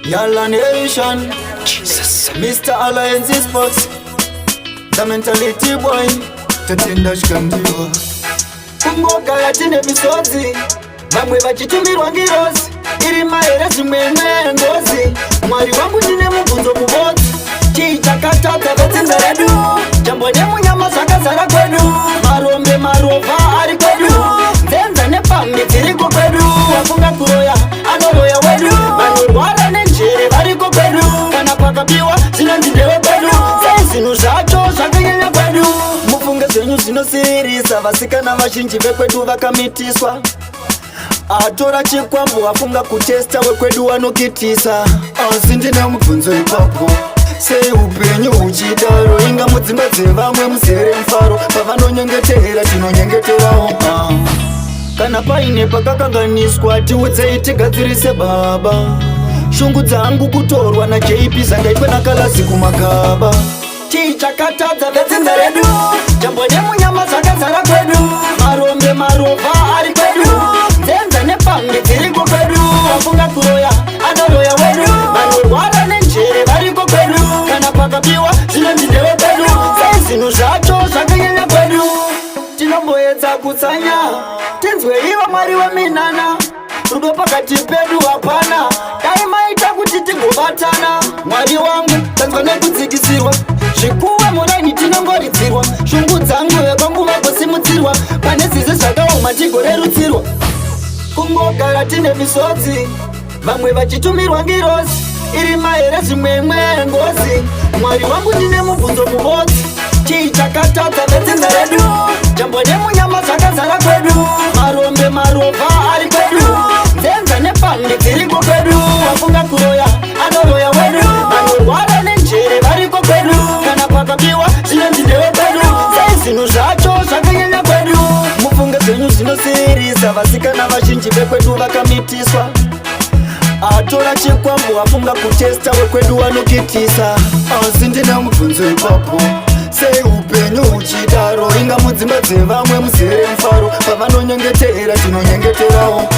Yalla Nation, Jesus. Mr. Alliance Sports, the mentality boy, tatenda shikambiwa. Kungoka yatine misozi, bamwe bachitumirwa ngirozi, iri maere zimwemwe ngozi. Mwari wangu ndine mubvunzo mubodzi, chichakatadza vetsinza redu, jambo nemunyama zvakazara kwedu, marombe marova ari kwedu, nzenza nepambi dziriko kwedu, wafunga kuroya anoroya wedu, vanorwara nenjere variko kwedu, kana pakabiwa zvinonzi ndewe kwedu, sei zvinhu zvacho zvakanyanya kwedu. Mufunge zvenyu zvinosirisa, vasikana vazhinji vekwedu vakamitiswa, atora chikwambo wafunga kutesta wekwedu wanokitisa. Asi ndine mubvunzo ipapo, sei upenyu uchidaro, inga mudzimba dzevamwe muzere mufaro, pavanonyengetera tinonyengeterawo. Kana paine pakakanganiswa tiudzei tigadzirise baba, shungu dzangu kutorwa naJP zangaitwe nakalasi kumagaba. Chichakatadza vetsinza redu, jambo nemunyama zvakazara kwedu, marombe marova ari kwedu, nzenza nepambi dziriko kwedu, wafunga kuroya anoroya wedu, vanorwara nenjere variko kwedu, kana pakabiwa zvinonzi ndewe kwedu, sei zvinhu zvacho zvakanyanya kwedu. Tinomboedza kutsanya tinzwe iva mwari weminana, rudo pakati pedu hapana, dai maita kuti tigobatana. Mwari wangu tanzwa nekudzikisirwa, zvikuwa mudaini tinongoridzirwa, shungu dzangu vepanguva kosimudzirwa, pane zizi zvakaoma tigorerutsirwa. Kungogara tine misodzi, vamwe vachitumirwa ngirozi, iri maere zvimwemwe ngozi. Mwari wangu ndine mubvunzo mubodzi, chichakatadza vetsinza redu, jambo nemunyama zvakazara kwedu, marombe marova ari kwedu, nzenza nepambi dziriko kwedu, wafunga kuroya anoroya wedu, vanorwara nenjere variko kwedu, kana pakabiwa zvinonzi ndewe kwedu, sei zvinhu zvacho zvakanyanya kwedu. Mufunge zvenyu zvinosirisa, vasikana vazhinji vekwedu vakamitiswa, atora chikwambo wafunga kutesta wekwedu wanokitisa. Asi ndine mubvunzo ipapo, sei upenyu uchidaro, inga mudzimba dzevamwe muzere mufaro, pavanonyengetera tinonyengeterawo.